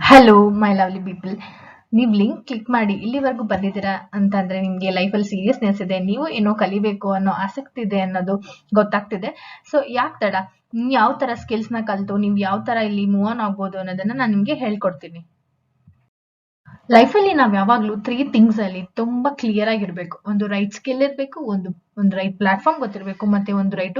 Hello my lovely people. ನೀವು link click ಮಾಡಿ ಇಲ್ಲಿವರೆಗೂ ಬಂದಿದ್ದೀರಾ ಅಂತಂದ್ರೆ ನಿಮ್ಗೆ ಲೈಫಲ್ಲಿ ಸೀರಿಯಸ್ನೆಸ್ ಇದೆ, ನೀವು ಏನೋ ಕಲಿಬೇಕು ಅನ್ನೋ ಆಸಕ್ತಿ ಇದೆ ಅನ್ನೋದು ಗೊತ್ತಾಗ್ತಿದೆ. ಸೊ ಯಾಕೆ ತಡ, ನೀವು ಯಾವ ತರ ಸ್ಕಿಲ್ಸ್ ನ ಕಲ್ತು ನೀವು ಯಾವ ತರ ಇಲ್ಲಿ ಮೂವ್ ಆನ್ ಆಗ್ಬೋದು ಅನ್ನೋದನ್ನ ನಾನು ನಿಮ್ಗೆ ಹೇಳ್ಕೊಡ್ತೀನಿ. ಲೈಫಲ್ಲಿ ನಾವ್ ಯಾವಾಗ್ಲೂ 3 ಥಿಂಗ್ಸ್ ಅಲ್ಲಿ ತುಂಬಾ ಕ್ಲಿಯರ್ ಆಗಿರ್ಬೇಕು. ಒಂದು ರೈಟ್ ಸ್ಕಿಲ್ ಇರ್ಬೇಕು, ಒಂದು ರೈಟ್ ಪ್ಲಾಟ್ಫಾರ್ಮ್ ಗೊತ್ತಿರ್ಬೇಕು, ಮತ್ತೆ ಒಂದು ರೈಟ್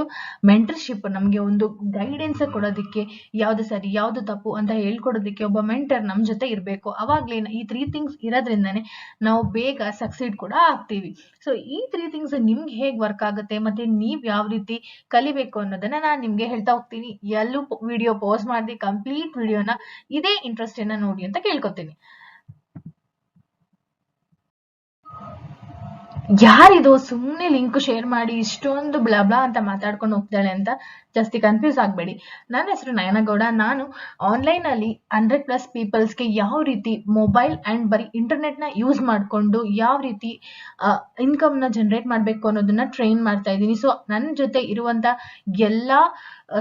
ಮೆಂಟರ್ಶಿಪ್, ನಮ್ಗೆ ಒಂದು ಗೈಡೆನ್ಸ್ ಕೊಡೋದಕ್ಕೆ ಯಾವ್ದು ಸರಿ ಯಾವ್ದು ತಪ್ಪು ಅಂತ ಹೇಳ್ಕೊಡೋದಕ್ಕೆ ಒಬ್ಬ ಮೆಂಟರ್ ನಮ್ ಜೊತೆ ಇರ್ಬೇಕು. ಅವಾಗ್ಲೇ ಈ 3 ಥಿಂಗ್ಸ್ ಇರೋದ್ರಿಂದಾನೆ ನಾವು ಬೇಗ ಸಕ್ಸೀಡ್ ಕೂಡ ಆಗ್ತೀವಿ. ಸೊ ಈ 3 ಥಿಂಗ್ಸ್ ನಿಮ್ಗೆ ಹೇಗ್ ವರ್ಕ್ ಆಗುತ್ತೆ ಮತ್ತೆ ನೀವ್ ಯಾವ ರೀತಿ ಕಲಿಬೇಕು ಅನ್ನೋದನ್ನ ನಾನ್ ನಿಮ್ಗೆ ಹೇಳ್ತಾ ಹೋಗ್ತೀನಿ. ಎಲ್ಲೂ ವಿಡಿಯೋ ಪಾಸ್ ಮಾಡಿ ಕಂಪ್ಲೀಟ್ ವಿಡಿಯೋನ ಇದೇ ಇಂಟ್ರೆಸ್ಟ್ ಇಂದ ನೋಡಿ ಅಂತ ಕೇಳ್ಕೊತೀನಿ. ಯಾರಿದು ಸುಮ್ನೆ ಲಿಂಕ್ ಶೇರ್ ಮಾಡಿ ಇಷ್ಟೊಂದು ಬ್ಲಾ ಅಂತ ಮಾತಾಡ್ಕೊಂಡು ಹೋಗ್ತಾಳೆ ಅಂತ ಜಾಸ್ತಿ ಕನ್ಫ್ಯೂಸ್ ಆಗ್ಬೇಡಿ. ನನ್ನ ಹೆಸರು ನಯನಗೌಡ. ನಾನು ಆನ್ಲೈನ್ ಅಲ್ಲಿ 100+ ಪೀಪಲ್ಸ್ಗೆ ಯಾವ ರೀತಿ ಮೊಬೈಲ್ ಅಂಡ್ ಬರೀ ಇಂಟರ್ನೆಟ್ ನ ಯೂಸ್ ಮಾಡ್ಕೊಂಡು ಯಾವ ರೀತಿ ಇನ್ಕಮ್ ನ ಜನರೇಟ್ ಮಾಡ್ಬೇಕು ಅನ್ನೋದನ್ನ ಟ್ರೈನ್ ಮಾಡ್ತಾ ಇದ್ದೀನಿ. ಸೊ ನನ್ನ ಜೊತೆ ಇರುವಂತ ಎಲ್ಲಾ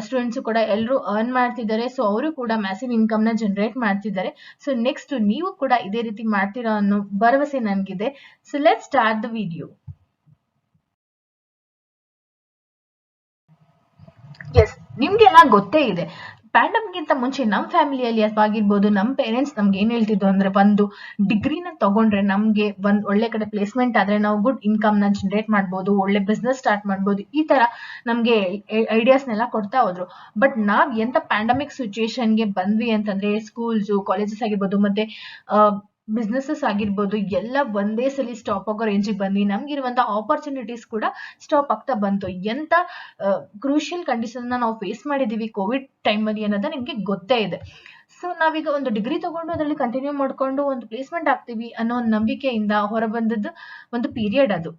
ಸ್ಟೂಡೆಂಟ್ಸ್ ಕೂಡ ಎಲ್ಲರೂ ಅರ್ನ್ ಮಾಡ್ತಿದ್ದಾರೆ. ಸೊ ಅವರು ಕೂಡ ಮ್ಯಾಸಿವ್ ಇನ್ಕಮ್ ನ ಜನರೇಟ್ ಮಾಡ್ತಿದ್ದಾರೆ. ಸೊ ನೆಕ್ಸ್ಟ್ ನೀವು ಕೂಡ ಇದೇ ರೀತಿ ಮಾಡ್ತೀರಾ ಅನ್ನೋ ಭರವಸೆ ನನ್ಗಿದೆ. So let's start the video. Yes, ನಿಮ್ಗೆಲ್ಲ ಗೊತ್ತೇ ಇದೆ, ಪ್ಯಾಂಡಮಿಕ್ಗಿಂತ ಮುಂಚೆ ನಮ್ಮ ಫ್ಯಾಮಿಲಿಯಲ್ಲಿ ಆಗಿರ್ಬೋದು, ನಮ್ಮ ಪೇರೆಂಟ್ಸ್ ನಮ್ಗೆ ಏನ್ ಹೇಳ್ತಿದ್ರು ಅಂದ್ರೆ, ಒಂದು ಡಿಗ್ರಿನ ತಗೊಂಡ್ರೆ ನಮ್ಗೆ ಒಂದ್ ಒಳ್ಳೆ ಕಡೆ ಪ್ಲೇಸ್ಮೆಂಟ್ ಆದ್ರೆ ನಾವು ಗುಡ್ ಇನ್ಕಮ್ ನ ಜನರೇಟ್ ಮಾಡ್ಬೋದು, ಒಳ್ಳೆ ಬಿಸ್ನೆಸ್ ಸ್ಟಾರ್ಟ್ ಮಾಡ್ಬೋದು, ಈ ತರ ನಮ್ಗೆ ಐಡಿಯಾಸ್ನೆಲ್ಲ ಕೊಡ್ತಾ ಹೋದ್ರು. ಬಟ್ ನಾವ್ ಎಂತ ಪ್ಯಾಂಡಮಿಕ್ ಸಿಚುಯೇಷನ್ಗೆ ಬಂದ್ವಿ ಅಂತಂದ್ರೆ, ಸ್ಕೂಲ್ಸ್ ಕಾಲೇಜಸ್ ಆಗಿರ್ಬೋದು ಮತ್ತೆ ಬಿಸ್ನೆಸಸ್ ಆಗಿರ್ಬೋದು ಎಲ್ಲ ಒಂದೇ ಸಲ ಸ್ಟಾಪ್ ಆಗೋ ರೇಂಜಿಗೆ ಬಂದ್ವಿ. ನಮ್ಗಿರುವಂತ ಆಪರ್ಚುನಿಟೀಸ್ ಕೂಡ ಸ್ಟಾಪ್ ಆಗ್ತಾ ಬಂತು. ಎಂತ ಕ್ರೂಷಿಯಲ್ ಕಂಡೀಷನ್ ನಾವು ಫೇಸ್ ಮಾಡಿದೀವಿ ಕೋವಿಡ್ ಟೈಮ್ ಅಲ್ಲಿ ಅನ್ನೋದ ನಿಮ್ಗೆ ಗೊತ್ತೇ ಇದೆ. ಸೊ ನಾವೀಗ ಒಂದು ಡಿಗ್ರಿ ತಗೊಂಡು ಅದರಲ್ಲಿ ಕಂಟಿನ್ಯೂ ಮಾಡ್ಕೊಂಡು ಒಂದು ಪ್ಲೇಸ್ಮೆಂಟ್ ಆಗ್ತೀವಿ ಅನ್ನೋ ಒಂದು ನಂಬಿಕೆಯಿಂದ ಹೊರಬಂದದ್ದು ಒಂದು ಪೀರಿಯಡ್ ಅದು.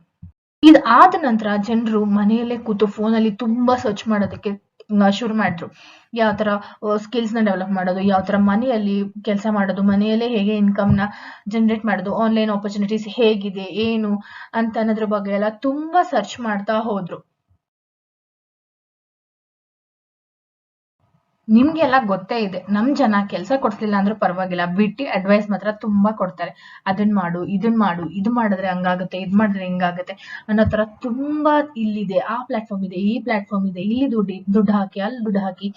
ಇದಾದ ನಂತರ ಜನರು ಮನೆಯಲ್ಲೇ ಕೂತು ಫೋನಲ್ಲಿ ತುಂಬಾ ಸರ್ಚ್ ಮಾಡೋದಕ್ಕೆ ಶುರು ಮಾಡಿದ್ರು. ಯಾವ ತರ ಸ್ಕಿಲ್ಸ್ ನ ಡೆವಲಪ್ ಮಾಡೋದು, ಯಾವ ತರ ಮನೆಯಲ್ಲಿ ಕೆಲಸ ಮಾಡೋದು, ಮನೆಯಲ್ಲೇ ಹೇಗೆ ಇನ್ಕಮ್ ನ ಜನರೇಟ್ ಮಾಡೋದು, ಆನ್ಲೈನ್ ಆಪರ್ಚುನಿಟೀಸ್ ಹೇಗಿದೆ ಏನು ಅಂತ ಅನ್ನೋದ್ರ ಬಗ್ಗೆ ಎಲ್ಲ ತುಂಬಾ ಸರ್ಚ್ ಮಾಡ್ತಾ ಹೋದ್ರು. ನಿಮ್ಗೆಲ್ಲ ಗೊತ್ತೇ ಇದೆ, ನಮ್ ಜನ ಕೆಲಸ ಕೊಡ್ಸ್ಲಿಲ್ಲ ಅಂದ್ರೂ ಪರವಾಗಿಲ್ಲ, ಬಿಟ್ಟಿ ಅಡ್ವೈಸ್ ಮಾತ್ರ ತುಂಬಾ ಕೊಡ್ತಾರೆ. ಅದನ್ ಮಾಡು, ಇದನ್ ಮಾಡು, ಇದು ಮಾಡಿದ್ರೆ ಹಂಗಾಗುತ್ತೆ, ಇದ್ ಮಾಡಿದ್ರೆ ಹಿಂಗಾಗುತ್ತೆ ಅನ್ನೋ ತರ ತುಂಬಾ ಇಲ್ಲಿದೆ, ಆ ಪ್ಲಾಟ್ಫಾರ್ಮ್ ಇದೆ, ಈ ಪ್ಲಾಟ್ಫಾರ್ಮ್ ಇದೆ, ಇಲ್ಲಿ ದುಡ್ಡು ಹಾಕಿ ಅಲ್ಲಿ ದುಡ್ಡು ಹಾಕಿ,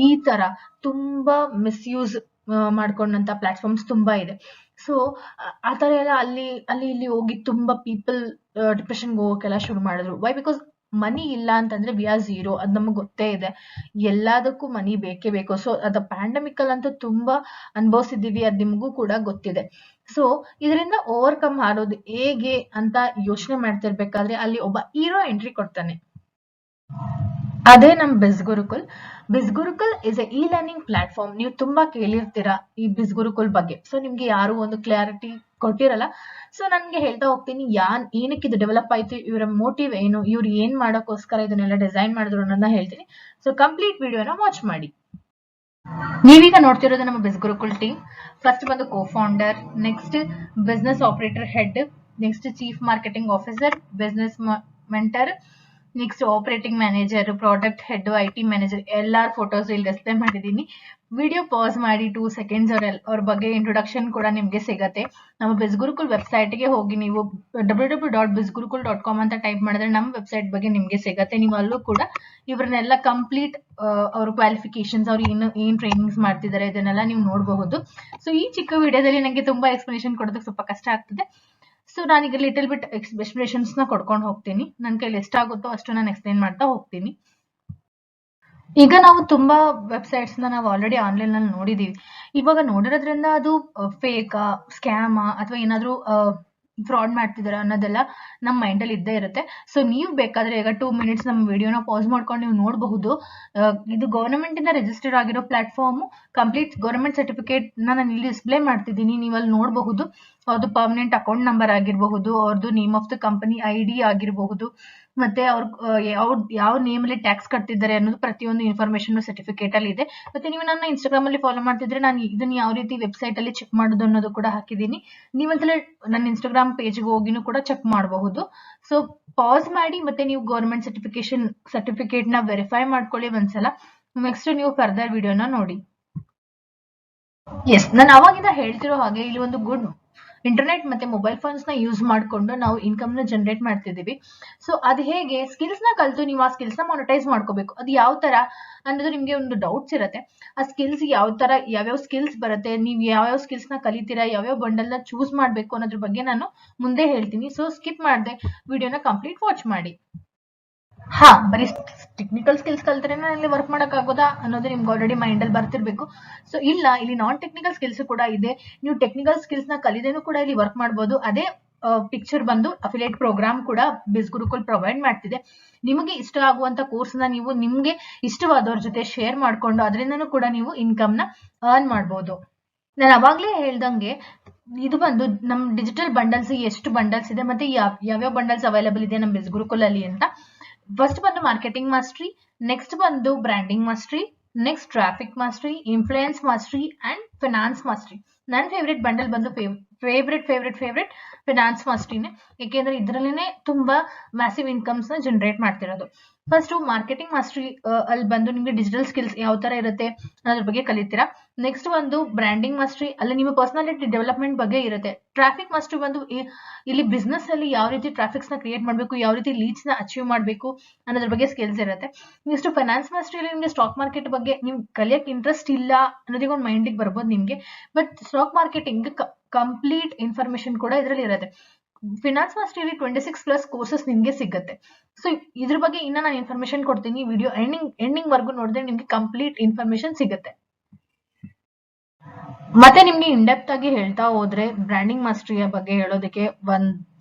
ಈ ತರ ತುಂಬಾ ಮಿಸ್ಯೂಸ್ ಮಾಡ್ಕೊಂಡಂತ ಪ್ಲಾಟ್ಫಾರ್ಮ್ಸ್ ತುಂಬಾ ಇದೆ. ಸೊ ಆ ತರ ಎಲ್ಲ ಅಲ್ಲಿ ಅಲ್ಲಿ ಇಲ್ಲಿ ಹೋಗಿ ತುಂಬಾ ಪೀಪಲ್ ಡಿಪ್ರೆಷನ್ಗೆ ಹೋಗೋಕೆಲ್ಲ ಶುರು ಮಾಡಿದ್ರು. ವೈ? ಬಿಕಾಸ್ ಮನಿ ಇಲ್ಲ ಅಂತಂದ್ರೆ ವಿ ಆರ್ ಝೀರೋ, ಅದ್ ನಮಗ್ ಗೊತ್ತೇ ಇದೆ. ಎಲ್ಲದಕ್ಕೂ ಮನಿ ಬೇಕೇ ಬೇಕು. ಸೊ ಅದ ಪ್ಯಾಂಡಮಿಕ್ ಅಂತೂ ತುಂಬಾ ಅನುಭವಿಸಿದೀವಿ, ಅದ್ ನಿಮ್ಗೂ ಕೂಡ ಗೊತ್ತಿದೆ. ಸೊ ಇದರಿಂದ ಓವರ್ಕಮ್ ಮಾಡೋದು ಹೇಗೆ ಅಂತ ಯೋಚನೆ ಮಾಡ್ತಿರ್ಬೇಕಾದ್ರೆ ಅಲ್ಲಿ ಒಬ್ಬ ಹೀರೋ ಎಂಟ್ರಿ ಕೊಡ್ತಾನೆ. ಅದೇ ನಮ್ ಬಿಸ್ ಗುರುಕುಲ್. ಬಿಸ್ gurukul is A E learning platform. ನೀವು ತುಂಬಾ ಕೇಳಿರ್ತೀರಾ ಈ ಬಿಸ್ ಗುರುಕುಲ್ ಬಗ್ಗೆ. ಸೊ ನಿಮ್ಗೆ ಯಾರು ಒಂದು ಕ್ಲಾರಿಟಿ ಕೊಟ್ಟಿರಲ್ಲ. ಸೊ ನನ್ಗೆ ಹೇಳ್ತಾ ಹೋಗ್ತೀನಿ ಏನಕ್ಕೆ ಇದು ಡೆವಲಪ್ ಆಯ್ತು, ಇವರ ಮೋಟಿವ್ ಏನು, ಇವ್ರು ಏನ್ ಮಾಡೋಕ್ಕೋಸ್ಕರ ಇದನ್ನೆಲ್ಲ ಡಿಸೈನ್ ಮಾಡಿದ್ರು ಅನ್ನೋದನ್ನ ಹೇಳ್ತೀನಿ. ಸೊ ಕಂಪ್ಲೀಟ್ ವಿಡಿಯೋನ ವಾಚ್ ಮಾಡಿ. ನೀವೀಗ ನೋಡ್ತಿರೋದು ನಮ್ಮ ಬಿಸ್ ಗುರುಕುಲ್ ಟೀಮ್. ಫಸ್ಟ್ ಬಂದು co-founder, next business operator head, next chief marketing officer, business mentor, next operating manager, product head, IT manager, ಎಲ್ಲಾರ್ ಫೋಟೋಸ್ ಇಲ್ಲಿ ಡಿಸ್ಪ್ಲೇ ಮಾಡಿದೀನಿ. ವಿಡಿಯೋ ಪಾಸ್ ಮಾಡಿ 2 ಸೆಕೆಂಡ್ಸ್ ಅವ್ರ ಬಗ್ಗೆ ಇಂಟ್ರೊಡಕ್ಷನ್ ಕೂಡ ನಿಮ್ಗೆ ಸಿಗತ್ತೆ. ನಮ್ಮ ಬಿಸ್ ಗುರುಕುಲ್ ವೆಬ್ಸೈಟ್ ಗೆ ಹೋಗಿ ನೀವು www.bizgurukul.com ಅಂತ ಟೈಪ್ ಮಾಡಿದ್ರೆ ನಮ್ಮ ವೆಬ್ಸೈಟ್ ಬಗ್ಗೆ ನಿಮ್ಗೆ ಸಿಗತ್ತೆ. ನೀವು ಅಲ್ಲೂ ಕೂಡ ಇವ್ರನ್ನೆಲ್ಲ ಕಂಪ್ಲೀಟ್ ಅವ್ರ ಕ್ವಾಲಿಫಿಕೇಶನ್ಸ್, ಅವ್ರು ಏನ್ ಟ್ರೈನಿಂಗ್ಸ್ ಮಾಡ್ತಿದ್ದಾರೆ ಇದನ್ನೆಲ್ಲ ನೀವು ನೋಡಬಹುದು. ಸೊ ಈ ಚಿಕ್ಕ ವಿಡಿಯೋದಲ್ಲಿ ನಂಗೆ ತುಂಬಾ ಎಕ್ಸ್ಪ್ಲನೇಷನ್ ಕೊಡೋದಕ್ಕೆ ಸ್ವಲ್ಪ ಕಷ್ಟ ಆಗ್ತದೆ. ಸೊ ನಾನೀಗ ಲಿಟಲ್ ಬಿಟ್ ಎಕ್ಸ್ಪ್ಲನೇಷನ್ಸ್ ನ ಕೊಡ್ಕೊಂಡು ಹೋಗ್ತೀನಿ. ನನ್ನ ಕೈಲಿ ಎಷ್ಟಾಗುತ್ತೋ ಅಷ್ಟು ನಾನು ಎಕ್ಸ್ಪ್ಲೇನ್ ಮಾಡ್ತಾ ಹೋಗ್ತೀನಿ. ಈಗ ನಾವು ತುಂಬಾ ವೆಬ್ಸೈಟ್ಸ್ ನಾವು ಆಲ್ರೆಡಿ ಆನ್ಲೈನ್ ನಲ್ಲಿ ನೋಡಿದೀವಿ. ಇವಾಗ ನೋಡಿರೋದ್ರಿಂದ ಅದು ಫೇಕ್, ಸ್ಕ್ಯಾಮ್ ಅಥವಾ ಏನಾದ್ರೂ ಫ್ರಾಡ್ ಮಾಡ್ತಿದಾರ ಅನ್ನೋದೆಲ್ಲ ನಮ್ಮ ಮೈಂಡ್ ಅಲ್ಲಿ ಇದ್ದೇ ಇರುತ್ತೆ. ಸೊ ನೀವು ಬೇಕಾದ್ರೆ ಈಗ 2 ಮಿನಿಟ್ಸ್ ನಮ್ಮ ವಿಡಿಯೋನ ಪಾಸ್ ಮಾಡ್ಕೊಂಡು ನೀವು ನೋಡಬಹುದು. ಇದು ಗವರ್ನಮೆಂಟ್ ಇಂದ ರಿಜಿಸ್ಟರ್ ಆಗಿರೋ ಪ್ಲಾಟ್ಫಾರ್ಮ್. ಕಂಪ್ಲೀಟ್ ಗವರ್ನಮೆಂಟ್ ಸರ್ಟಿಫಿಕೇಟ್ ನಾನು ಇಲ್ಲಿ ಡಿಸ್ಪ್ಲೇ ಮಾಡ್ತಿದ್ದೀನಿ, ನೀವು ಅಲ್ಲಿ ನೋಡಬಹುದು. ಅವ್ರದ್ದು ಪರ್ಮನೆಂಟ್ ಅಕೌಂಟ್ ನಂಬರ್ ಆಗಿರಬಹುದು, ಅವ್ರದ್ದು name of the company ID ಆಗಿರಬಹುದು, ಮತ್ತೆ ಯಾವ ನೇಮ್ ಅಲ್ಲಿ ಟ್ಯಾಕ್ಸ್ ಕಟ್ತಿದ್ದಾರೆ ಅನ್ನೋದು ಪ್ರತಿಯೊಂದು ಇನ್ಫಾರ್ಮೇಶನ್ ಸರ್ಟಿಫಿಕೇಟ್ ಅಲ್ಲಿ ಇದೆ. ಮತ್ತೆ ನೀವು ನನ್ನ ಇನ್ಸ್ಟಾಗ್ರಾಮ್ ಅಲ್ಲಿ ಫಾಲೋ ಮಾಡ್ತಿದ್ರೆ ನಾನು ಇದನ್ನ ಯಾವ ರೀತಿ ವೆಬ್ಸೈಟ್ ಅಲ್ಲಿ ಚೆಕ್ ಮಾಡೋದು ಅನ್ನೋದು ಕೂಡ ಹಾಕಿದ್ದೀನಿ. ನೀವೊಂದ್ಸಲ ನನ್ನ ಇನ್ಸ್ಟಾಗ್ರಾಮ್ ಪೇಜ್ಗೆ ಹೋಗಿನೂ ಕೂಡ ಚೆಕ್ ಮಾಡಬಹುದು. ಸೊ ಪಾಸ್ ಮಾಡಿ ಮತ್ತೆ ನೀವು ಗವರ್ಮೆಂಟ್ ಸರ್ಟಿಫಿಕೇಟ್ ನ ವೆರಿಫೈ ಮಾಡ್ಕೊಳ್ಳಿ ಒಂದ್ಸಲ. ನೆಕ್ಸ್ಟ್ ನೀವು ಫರ್ದರ್ ವಿಡಿಯೋನ ನೋಡಿ. ಎಸ್, ನಾನು ಅವಾಗಿಂದ ಹೇಳ್ತಿರೋ ಹಾಗೆ ಇಲ್ಲಿ ಒಂದು ಗುಡ್ ಇಂಟರ್ನೆಟ್ ಮತ್ತೆ ಮೊಬೈಲ್ ಫೋನ್ಸ್ ನ ಯೂಸ್ ಮಾಡ್ಕೊಂಡು ನಾವು ಇನ್ಕಮ್ ನ ಜನರೇಟ್ ಮಾಡ್ತಿದೀವಿ. ಸೊ ಅದು ಹೇಗೆ ಸ್ಕಿಲ್ಸ್ ನ ಕಲ್ತು ನೀವು ಆ ಸ್ಕಿಲ್ಸ್ ನ ಮಾನಿಟೈಸ್ ಮಾಡ್ಕೋಬೇಕು. ಅದು ಯಾವ ತರ ಅನ್ನೋದು ನಿಮ್ಗೆ ಒಂದು ಡೌಟ್ಸ್ ಇರುತ್ತೆ. ಆ ಸ್ಕಿಲ್ಸ್ ಯಾವ ತರ, ಯಾವ್ಯಾವ ಸ್ಕಿಲ್ಸ್ ಬರುತ್ತೆ, ನೀವು ಯಾವ್ಯಾವ ಸ್ಕಿಲ್ಸ್ ನ ಕಲಿತೀರಾ, ಯಾವ್ಯಾವ ಬಂಡಲ್ ನ ಚೂಸ್ ಮಾಡ್ಬೇಕು ಅನ್ನೋದ್ರ ಬಗ್ಗೆ ನಾನು ಮುಂದೆ ಹೇಳ್ತೀನಿ. ಸೊ ಸ್ಕಿಪ್ ಮಾಡದೆ ವಿಡಿಯೋನ ಕಂಪ್ಲೀಟ್ ವಾಚ್ ಮಾಡಿ. ಹಾ, ಬರೀ ಟೆಕ್ನಿಕಲ್ ಸ್ಕಿಲ್ಸ್ ಕಲ್ತ್ರೇನೆ ಇಲ್ಲಿ ವರ್ಕ್ ಮಾಡಕ್ ಆಗೋದಾ ಅನ್ನೋದು ನಿಮ್ಗೆ ಆಲ್ರೆಡಿ ಮೈಂಡ್ ಅಲ್ಲಿ ಬರ್ತಿರ್ಬೇಕು. ಸೊ ಇಲ್ಲ, ಇಲ್ಲಿ ನಾನ್ ಟೆಕ್ನಿಕಲ್ ಸ್ಕಿಲ್ಸ್ ಕೂಡ ಇದೆ. ನೀವು ಟೆಕ್ನಿಕಲ್ ಸ್ಕಿಲ್ಸ್ ನ ಕಲಿದೇನು ಕೂಡ ಇಲ್ಲಿ ವರ್ಕ್ ಮಾಡಬಹುದು. ಅದೇ ಪಿಕ್ಚರ್ ಬಂದು ಅಫಿಲಿಯೇಟ್ ಪ್ರೋಗ್ರಾಮ್ ಕೂಡ ಬಿಸ್ ಗುರುಕುಲ್ ಪ್ರೊವೈಡ್ ಮಾಡ್ತಿದೆ. ನಿಮಗೆ ಇಷ್ಟ ಆಗುವಂತ ಕೋರ್ಸ್ ನ ನೀವು ನಿಮ್ಗೆ ಇಷ್ಟವಾದವ್ರ ಜೊತೆ ಶೇರ್ ಮಾಡ್ಕೊಂಡು ಅದರಿಂದನೂ ಕೂಡ ನೀವು ಇನ್ಕಮ್ ನ ಅರ್ನ್ ಮಾಡಬಹುದು. ನಾನು ಅವಾಗ್ಲೇ ಹೇಳ್ದಂಗೆ ಇದು ಬಂದು ನಮ್ ಡಿಜಿಟಲ್ ಬಂಡಲ್ಸ್ ಎಷ್ಟು ಬಂಡಲ್ಸ್ ಇದೆ ಮತ್ತೆ ಯಾವ್ಯಾವ ಬಂಡಲ್ಸ್ ಅವೈಲೇಬಲ್ ಇದೆ ನಮ್ ಬಿಸ್ ಗುರುಕುಲ್ ಅಲ್ಲಿ ಅಂತ. ಫಸ್ಟ್ ಬಂದು ಮಾರ್ಕೆಟಿಂಗ್ ಮಾಸ್ಟ್ರಿ, ನೆಕ್ಸ್ಟ್ ಬಂದು branding mastery, next traffic mastery, influence mastery and finance mastery. ನನ್ನ ಫೇವ್ರೆಟ್ ಬಂಡಲ್ ಬಂದು ಫೇವ್ರೆಟ್ ಫಿನಾನ್ಸ್ ಮಾಸ್ಟ್ರಿನೇ, ಯಾಕೆಂದ್ರೆ ಇದರಲ್ಲೇನೆ ತುಂಬಾ ಮ್ಯಾಸಿವ್ ಇನ್ಕಮ್ಸ್ ನ ಜನರೇಟ್ ಮಾಡ್ತಿರೋದು. ಫಸ್ಟ್ ಮಾರ್ಕೆಟಿಂಗ್ ಮಾಸ್ಟ್ರಿ ಅಲ್ಲಿ ಬಂದು ನಿಮ್ಗೆ ಡಿಜಿಟಲ್ ಸ್ಕಿಲ್ಸ್ ಯಾವ ತರ ಇರುತ್ತೆ ಅನ್ನೋದ್ರ ಬಗ್ಗೆ ಕಲಿತೀರಾ. ನೆಕ್ಸ್ಟ್ ಒಂದು ಬ್ರ್ಯಾಂಡಿಂಗ್ ಮಾಸ್ಟ್ರಿ, ಅಲ್ಲಿ ನಿಮ್ಮ ಪರ್ಸನಾಲಿಟಿ ಡೆವಲಪ್ಮೆಂಟ್ ಬಗ್ಗೆ ಇರುತ್ತೆ. ಟ್ರಾಫಿಕ್ ಮಾಸ್ಟ್ರಿ ಬಂದು ಇಲ್ಲಿ ಬಿಸ್ನೆಸ್ ಅಲ್ಲಿ ಯಾವ ರೀತಿ ಟ್ರಾಫಿಕ್ಸ್ ನ ಕ್ರಿಯೇಟ್ ಮಾಡಬೇಕು, ಯಾವ ರೀತಿ ಲೀಡ್ಸ್ ನ ಅಚೀವ್ ಮಾಡಬೇಕು ಅನ್ನೋದ್ರ ಬಗ್ಗೆ ಸ್ಕಿಲ್ಸ್ ಇರುತ್ತೆ. ನೆಕ್ಸ್ಟ್ ಫೈನಾನ್ಸ್ ಮಾಸ್ಟ್ರಿಯಲ್ಲಿ ನಿಮ್ಗೆ ಸ್ಟಾಕ್ ಮಾರ್ಕೆಟ್ ಬಗ್ಗೆ ನೀವು ಕಲಿಯಕ್ಕೆ ಇಂಟ್ರೆಸ್ಟ್ ಇಲ್ಲ ಅನ್ನೋದಕ್ಕೆ ಒಂದು ಮೈಂಡಿಗೆ ಬರ್ಬೋದು ನಿಮ್ಗೆ. But stock marketing complete information ಕೂಡ ಇದರಲ್ಲಿ ಇರುತ್ತೆ. ಫಿನಾನ್ಸ್ ಮಾಸ್ಟ್ರಿಯಲ್ಲಿ 26+ ಕೋರ್ಸಸ್ ನಿಮ್ಗೆ ಸಿಗುತ್ತೆ. ಸೊ ಇದ್ರ ಬಗ್ಗೆ ಇನ್ನ ನಾನು ಇನ್ಫಾರ್ಮೇಶನ್ ಕೊಡ್ತೀನಿ. ವಿಡಿಯೋ ಎಂಡಿಂಗ್ ವರ್ಗು ನೋಡಿದ್ರೆ ನಿಮ್ಗೆ ಕಂಪ್ಲೀಟ್ ಇನ್ಫಾರ್ಮೇಶನ್ ಸಿಗುತ್ತೆ. ಮತ್ತೆ ನಿಮ್ಗೆ ಇನ್ಡೆಪ್ತ್ ಆಗಿ ಹೇಳ್ತಾ ಹೋದ್ರೆ ಬ್ರ್ಯಾಂಡಿಂಗ್ ಮಾಸ್ಟ್ರಿಯ ಬಗ್ಗೆ ಹೇಳೋದಕ್ಕೆ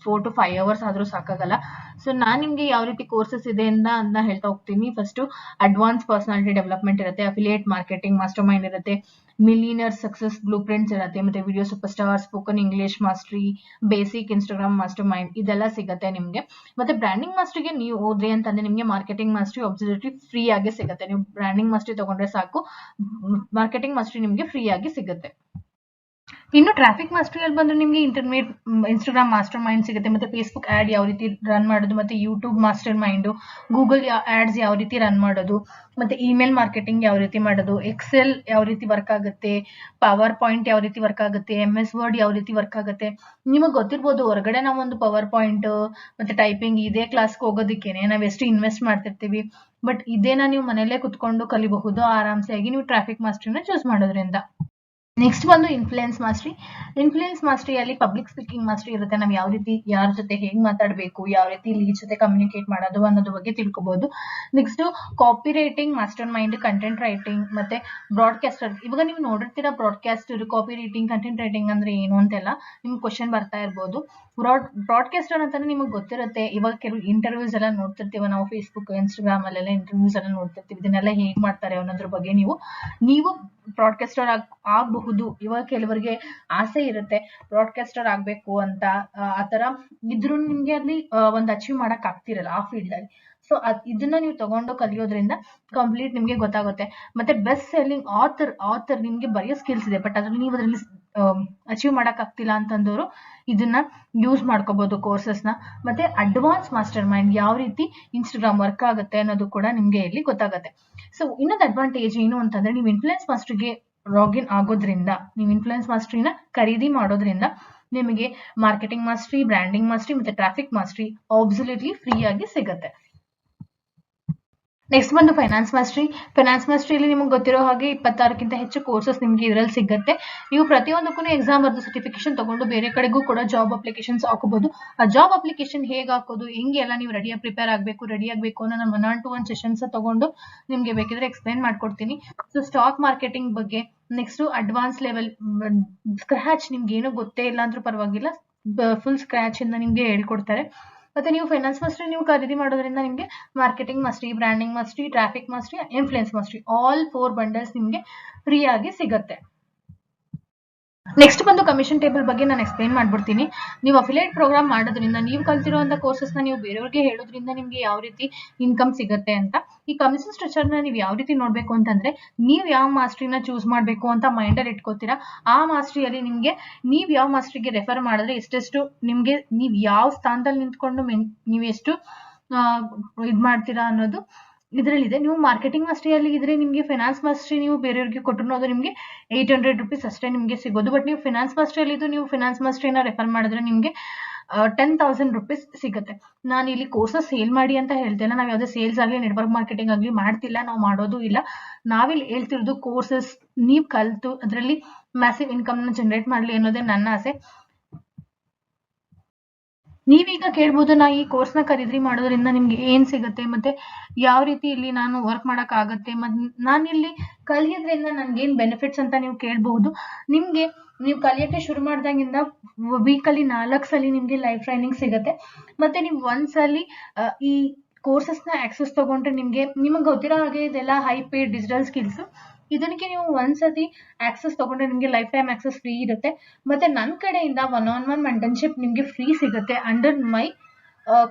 4 to 5 hours ಆದ್ರೂ ಸಾಕಾಗಲ್ಲ. ಸೊ ನಾನ್ ನಿಮ್ಗೆ ಯಾವ ರೀತಿ ಕೋರ್ಸಸ್ ಇದೆ ಅಂತ ಹೇಳ್ತಾ ಹೋಗ್ತೀನಿ. ಫಸ್ಟ್ ಅಡ್ವಾನ್ಸ್ ಪರ್ಸನಾಲಿಟಿ ಡೆವಲಪ್ಮೆಂಟ್ ಇರುತ್ತೆ, ಅಫಿಲಿಯೇಟ್ ಮಾರ್ಕೆಟಿಂಗ್ ಮಾಸ್ಟರ್ ಮೈಂಡ್ ಇರುತ್ತೆ, ಮಿಲಿಯನರ್ ಸಕ್ಸಸ್ ಬ್ಲೂ ಪ್ರಿಂಟ್ಸ್ ಇರುತ್ತೆ, ಮತ್ತೆ video super star, spoken English mastery, basic Instagram master mind ಇದೆಲ್ಲ ಸಿಗುತ್ತೆ ನಿಮ್ಗೆ. ಮತ್ತೆ ಬ್ರ್ಯಾಂಡಿಂಗ್ ಮಾಸ್ಟ್ರಿಗೆ ನೀವು ಹೋದ್ರಿ ಅಂತಂದ್ರೆ ನಿಮ್ಗೆ ಮಾರ್ಕೆಟಿಂಗ್ ಮಾಸ್ಟ್ರಿ ಅಬ್ಸಲ್ಯೂಟ್ಲಿ ಫ್ರೀ ಆಗಿ ಸಿಗುತ್ತೆ. ನೀವು ಬ್ರ್ಯಾಂಡಿಂಗ್ ಮಾಸ್ಟ್ರಿ ತಗೊಂಡ್ರೆ ಸಾಕು, ಮಾರ್ಕೆಟಿಂಗ್ ಮಾಸ್ಟ್ರಿ ನಿಮ್ಗೆ ಫ್ರೀ ಆಗಿ ಸಿಗುತ್ತೆ. ಇನ್ನು ಟ್ರಾಫಿಕ್ ಮಾಸ್ಟ್ರಿಯಲ್ಲಿ ಬಂದ್ರೆ ನಿಮ್ಗೆ ಇಂಟರ್ನೆಟ್ ಇನ್ಸ್ಟಾಗ್ರಾಮ್ ಮಾಸ್ಟರ್ ಮೈಂಡ್ ಸಿಗುತ್ತೆ, ಮತ್ತೆ ಫೇಸ್ಬುಕ್ ಆಡ್ ಯಾವ ರೀತಿ ರನ್ ಮಾಡೋದು, ಮತ್ತೆ YouTube master mind, Google ads ಯಾವ ರೀತಿ ರನ್ ಮಾಡೋದು, ಮತ್ತೆ ಇಮೇಲ್ ಮಾರ್ಕೆಟಿಂಗ್ ಯಾವ ರೀತಿ ಮಾಡೋದು, ಎಕ್ಸೆಲ್ ಯಾವ ರೀತಿ ವರ್ಕ್ ಆಗುತ್ತೆ, ಪವರ್ ಪಾಯಿಂಟ್ ಯಾವ ರೀತಿ ವರ್ಕ್ ಆಗುತ್ತೆ, MS ವರ್ಡ್ ಯಾವ ರೀತಿ ವರ್ಕ್ ಆಗುತ್ತೆ. ನಿಮಗೆ ಗೊತ್ತಿರ್ಬೋದು, ಹೊರಗಡೆ ನಾವೊಂದು ಪವರ್ ಪಾಯಿಂಟ್ ಮತ್ತೆ ಟೈಪಿಂಗ್ ಇದೇ ಕ್ಲಾಸ್ಗೆ ಹೋಗೋದಕ್ಕೇನೆ ನಾವ್ ಎಷ್ಟು ಇನ್ವೆಸ್ಟ್ ಮಾಡ್ತಿರ್ತೀವಿ. ಬಟ್ ಇದೇನ ನೀವು ಮನೇಲೆ ಕುತ್ಕೊಂಡು ಕಲಿಬಹುದು ಆರಾಮ್ಸೆ ಆಗಿ ನೀವು ಟ್ರಾಫಿಕ್ ಮಾಸ್ಟ್ರಿನ ಚೂಸ್ ಮಾಡೋದ್ರಿಂದ. ನೆಕ್ಸ್ಟ್ ಬಂದು ಇನ್ಫ್ಲೂಯೆನ್ಸ್ ಮಾಸ್ಟ್ರಿ. ಇನ್ಫ್ಲೂಯೆನ್ಸ್ ಮಾಸ್ಟ್ರಿಯಲ್ಲಿ ಪಬ್ಲಿಕ್ ಸ್ಪೀಕಿಂಗ್ ಮಾಸ್ಟ್ರಿ ಇರುತ್ತೆ. ನಾವು ಯಾವ ರೀತಿ ಯಾರ ಜೊತೆ ಹೇಗ್ ಮಾತಾಡಬೇಕು, ಯಾವ ರೀತಿ ಲೀಡ್ ಜೊತೆ ಕಮ್ಯುನಿಕೇಟ್ ಮಾಡೋದು ಅನ್ನೋದ್ರ ಬಗ್ಗೆ ತಿಳ್ಕೊಬಹುದು. Next copy writing master mind, content writing ಮತ್ತೆ ಬ್ರಾಡ್ಕಾಸ್ಟರ್. ಇವಾಗ ನೀವು ನೋಡಿರ್ತೀರಾ broadcaster, copy writing, content writing ಅಂದ್ರೆ ಏನು ಅಂತೆಲ್ಲ ನಿಮ್ಗೆ ಕ್ವಶನ್ ಬರ್ತಾ ಇರ್ಬೋದು. ಬ್ರಾಡ್ಕಾಸ್ಟರ್ ಅಂತಾನೆ ನಿಮಗೆ ಗೊತ್ತಿರುತ್ತೆ. ಇವಾಗ ಕೆಲವು ಇಂಟರ್ವ್ಯೂಸ್ ಎಲ್ಲ ನೋಡ್ತಿರ್ತೀವಿ ನಾವು, ಫೇಸ್ಬುಕ್ ಇನ್ಸ್ಟಾಗ್ರಾಮ್ ಅಲ್ಲೆಲ್ಲ ಇಂಟರ್ವ್ಯೂಸ್ ಎಲ್ಲ ನೋಡ್ತಿರ್ತೀವಿ. ಇದನ್ನೆಲ್ಲ ಹೇಗ್ ಮಾಡ್ತಾರೆ ಅನ್ನೋದ್ರ ಬಗ್ಗೆ ನೀವು ಬ್ರಾಡ್ಕಾಸ್ಟರ್ ಆಗಬಹುದು. ಇವಾಗ ಕೆಲವರಿಗೆ ಆಸೆ ಇರುತ್ತೆ ಬ್ರಾಡ್ಕಾಸ್ಟರ್ ಆಗ್ಬೇಕು ಅಂತ, ಆತರ ಇದ್ರೂ ನಿಮ್ಗೆ ಅಲ್ಲಿ ಒಂದು ಅಚೀವ್ ಮಾಡಕ್ ಆಗ್ತಿರಲ್ಲ ಆ ಫೀಲ್ಡ್ ಅಲ್ಲಿ. ಸೊ ಇದನ್ನ ನೀವು ತಗೊಂಡು ಕಲಿಯೋದ್ರಿಂದ ಕಂಪ್ಲೀಟ್ ನಿಮ್ಗೆ ಗೊತ್ತಾಗುತ್ತೆ. ಮತ್ತೆ ಬೆಸ್ಟ್ ಸೆಲ್ಲಿಂಗ್ ಆಥರ್ ನಿಮ್ಗೆ ಬರೆಯೋ ಸ್ಕಿಲ್ಸ್ ಇದೆ, ಬಟ್ ಅದ್ರಲ್ಲಿ ನೀವು ಅದರಲ್ಲಿ ಅಚೀವ್ ಮಾಡಕ್ ಆಗ್ತಿಲ್ಲ ಅಂತಂದವರು ಇದನ್ನ ಯೂಸ್ ಮಾಡ್ಕೋಬಹುದು ಕೋರ್ಸಸ್ ನ. ಮತ್ತೆ ಅಡ್ವಾನ್ಸ್ ಮಾಸ್ಟರ್ ಮೈಂಡ್ ಯಾವ ರೀತಿ ಇನ್ಸ್ಟಾಗ್ರಾಮ್ ವರ್ಕ್ ಆಗುತ್ತೆ ಅನ್ನೋದು ಕೂಡ ನಿಮ್ಗೆ ಇಲ್ಲಿ ಗೊತ್ತಾಗುತ್ತೆ. ಸೊ ಇನ್ನೊಂದು ಅಡ್ವಾಂಟೇಜ್ ಏನು ಅಂತಂದ್ರೆ, ನೀವು ಇನ್ಫ್ಲೂಯೆನ್ಸ್ ಮಾಸ್ಟರ್ಗೆ ಲಾಗಿನ್ ಆಗೋದ್ರಿಂದ, ನೀವು ಇನ್ಫ್ಲೂಯೆನ್ಸ್ ಮಾಸ್ಟ್ರಿನ ಖರೀದಿ ಮಾಡೋದ್ರಿಂದ ನಿಮಗೆ ಮಾರ್ಕೆಟಿಂಗ್ ಮಾಸ್ಟ್ರಿ, ಬ್ರ್ಯಾಂಡಿಂಗ್ ಮಾಸ್ಟ್ರಿ ಮತ್ತೆ ಟ್ರಾಫಿಕ್ ಮಾಸ್ಟ್ರಿ ಅಬ್ಸಲ್ಯೂಟ್ಲಿ ಫ್ರೀ ಆಗಿ ಸಿಗುತ್ತೆ. ನೆಕ್ಸ್ಟ್ ಬಂದು ಫೈನಾನ್ಸ್ ಮಾಸ್ಟ್ರಿ. ಫೈನಾನ್ಸ್ ಮಾಸ್ಟ್ರಿಯಲ್ಲಿ ನಿಮ್ಗೆ ಗೊತ್ತಿರೋ ಹಾಗೆ 26ಕ್ಕಿಂತ ಹೆಚ್ಚು ಕೋರ್ಸಸ್ ನಿಮ್ಗೆ ಇದರಲ್ಲಿ ಸಿಗುತ್ತೆ. ನೀವು ಪ್ರತಿಯೊಂದಕ್ಕೂ ಎಕ್ಸಾಮ್ ಬರೆದು ಸರ್ಟಿಫಿಕೇಶನ್ ತಗೊಂಡು ಬೇರೆ ಕಡೆಗೂ ಕೂಡ ಜಾಬ್ ಅಪ್ಲಿಕೇಶನ್ಸ್ ಹಾಕೋಬಹುದು. ಆ ಜಾಬ್ ಅಪ್ಲಿಕೇಶನ್ ಹೇಗೆ ಹಾಕೋದು, ಹೆಂಗೆಲ್ಲ ನೀವು ರೆಡಿಯಾಗಿ ಪ್ರಿಪೇರ್ ಆಗಬೇಕು ಅನ್ನೋ ನಾನು 1-on-1 ಸೆಷನ್ಸ್ ತಗೊಂಡು ನಿಮ್ಗೆ ಬೇಕಿದ್ರೆ ಎಕ್ಸ್ಪ್ಲೈನ್ ಮಾಡ್ಕೊಡ್ತೀನಿ. ಸೊ ಸ್ಟಾಕ್ ಮಾರ್ಕೆಟಿಂಗ್ ಬಗ್ಗೆ, ನೆಕ್ಸ್ಟ್ ಅಡ್ವಾನ್ಸ್ ಲೆವೆಲ್ ಸ್ಕ್ರಾಚ್, ನಿಮ್ಗೆ ಏನೂ ಗೊತ್ತೇ ಇಲ್ಲ ಅಂದ್ರೂ ಪರವಾಗಿಲ್ಲ, ಫುಲ್ ಸ್ಕ್ರಾಚ್ ಇಂದ ನಿಮ್ಗೆ ಹೇಳ್ಕೊಡ್ತಾರೆ. ಮತ್ತೆ ನೀವು ಫೈನಾನ್ಸ್ ಮಾಸ್ಟ್ರಿ ನೀವು ಖರೀದಿ ಮಾಡೋದ್ರಿಂದ ನಿಮ್ಗೆ marketing mastery, branding mastery, traffic mastery, influence mastery all 4 bundles ನಿಮ್ಗೆ ಫ್ರೀ ಆಗಿ ಸಿಗುತ್ತೆ. ನೆಕ್ಸ್ಟ್ ಬಂದು ಕಮಿಷನ್ ಟೇಬಲ್ ಬಗ್ಗೆ ನಾನು ಎಕ್ಸ್ಪ್ಲೈನ್ ಮಾಡ್ಬಿಡ್ತೀನಿ. ನೀವು ಅಫಿಲಿಯೇಟ್ ಪ್ರೋಗ್ರಾಮ್ ಮಾಡೋದ್ರಿಂದ, ನೀವು ಕಲ್ತಿರುವಂತ ಕೋರ್ಸಸ್ ನ ನೀವು ಬೇರೆಯವ್ರಿಗೆ ಹೇಳೋದ್ರಿಂದ ನಿಮ್ಗೆ ಯಾವ ರೀತಿ ಇನ್ಕಮ್ ಸಿಗುತ್ತೆ ಅಂತ. ಈ ಕಮಿಷನ್ ಸ್ಟ್ರಕ್ಚರ್ ನ ನೀವು ಯಾವ ರೀತಿ ನೋಡ್ಬೇಕು ಅಂತಂದ್ರೆ, ನೀವು ಯಾವ ಮಾಸ್ಟ್ರಿನ ಚೂಸ್ ಮಾಡ್ಬೇಕು ಅಂತ ಮೈಂಡ್ ಅಲ್ಲಿ ಇಟ್ಕೋತೀರಾ, ಆ ಮಾಸ್ಟ್ರಿಯಲ್ಲಿ ನಿಮ್ಗೆ ನೀವು ಯಾವ ಮಾಸ್ಟ್ರಿಗೆ ರೆಫರ್ ಮಾಡಿದ್ರೆ ಎಷ್ಟೆಷ್ಟು ನಿಮ್ಗೆ, ನೀವು ಯಾವ ಸ್ಥಾನದಲ್ಲಿ ನಿಂತ್ಕೊಂಡು ನೀವು ಎಷ್ಟು ಇದ್ ಮಾಡ್ತೀರಾ ಅನ್ನೋದು ಇದರಲ್ಲಿದೆ. ನೀವು ಮಾರ್ಕೆಟಿಂಗ್ ಮಾಸ್ಟರಿಯಲ್ಲಿ ಇದ್ರೆ ನಿಮಗೆ ಫೈನಾನ್ಸ್ ಮಾಸ್ಟರಿ ನೀವು ಬೇರೆಯವ್ರಿಗೆ ಕೊಟ್ಟರು ಅದು ನಿಮಗೆ 800 rupees ಅಷ್ಟೇ ನಿಮಗೆ ಸಿಗೋದು. ಬಟ್ ನೀವು ಫೈನಾನ್ಸ್ ಮಾಸ್ಟರಿಯಲ್ಲಿ ಇದು ನೀವು ಫೈನಾನ್ಸ್ ಮಾಸ್ಟರಿನ ರೆಫರ್ ಮಾಡಿದ್ರೆ ನಿಮಗೆ 10,000 rupees ಸಿಗುತ್ತೆ. ನಾನು ಇಲ್ಲಿ ಕೋರ್ಸಸ್ ಸೇಲ್ ಮಾಡಿ ಅಂತ ಹೇಳ್ತೇನೆ. ನಾವು ಯಾವುದೇ ಸೇಲ್ಸ್ ಆಗಲಿ ನೆಟ್ವರ್ಕ್ ಮಾರ್ಕೆಟಿಂಗ್ ಆಗಲಿ ಮಾಡ್ತಿಲ್ಲ, ನಾವು ಮಾಡೋದು ಇಲ್ಲ. ನಾವಿಲ್ಲಿ ಹೇಳ್ತಿರೋದು ಕೋರ್ಸಸ್ ನೀವು ಕಲಿತು ಅದರಲ್ಲಿ ಮ್ಯಾಸಿವ್ ಇನ್ಕಮ್ ನ ಜನರೇಟ್ ಮಾಡಲಿ ಅನ್ನೋದೇ ನನ್ನ ಆಸೆ. ನೀವೀಗ ಕೇಳ್ಬೋದು, ನಾ ಈ ಕೋರ್ಸ್ನ ಖರೀದಿ ಮಾಡೋದ್ರಿಂದ ನಿಮ್ಗೆ ಏನ್ ಸಿಗುತ್ತೆ ಮತ್ತೆ ಯಾವ ರೀತಿ ಇಲ್ಲಿ ನಾನು ವರ್ಕ್ ಮಾಡಕ್ ಆಗತ್ತೆ ಮತ್ತೆ ನಾನು ಇಲ್ಲಿ ಕಲಿಯೋದ್ರಿಂದ ನನ್ಗೆ ಏನ್ ಬೆನಿಫಿಟ್ಸ್ ಅಂತ ನೀವು ಕೇಳಬಹುದು. ನಿಮ್ಗೆ ನೀವು ಕಲಿಯಕ್ಕೆ ಶುರು ಮಾಡ್ದಾಗಿಂದ ವೀಕಲ್ಲಿ 4 ಸಲ ನಿಮ್ಗೆ ಲೈವ್ ಟ್ರೈನಿಂಗ್ ಸಿಗತ್ತೆ. ಮತ್ತೆ ನೀವು ಒಂದ್ಸಲಿ ಈ ಕೋರ್ಸಸ್ ನ ಆಕ್ಸೆಸ್ ತಗೊಂಡ್ರೆ ನಿಮ್ಗೆ ಗೊತ್ತಿರೋ ಹಾಗೆ ಇದೆಲ್ಲ ಹೈ ಪೇಡ್ ಡಿಜಿಟಲ್ ಸ್ಕಿಲ್ಸ್. ಇದಕ್ಕೆ ನೀವು ಒಂದ್ಸತಿ ಆಕ್ಸೆಸ್ ತಗೊಂಡ್ರೆ ನಿಮ್ಗೆ ಲೈಫ್ ಟೈಮ್ ಆಕ್ಸೆಸ್ ಫ್ರೀ ಇರುತ್ತೆ. ಮತ್ತೆ ನನ್ನ ಕಡೆಯಿಂದ 1-on-1 ಮೆಂಟರ್ಶಿಪ್ ನಿಮ್ಗೆ ಫ್ರೀ ಸಿಗುತ್ತೆ ಅಂಡರ್ ಮೈ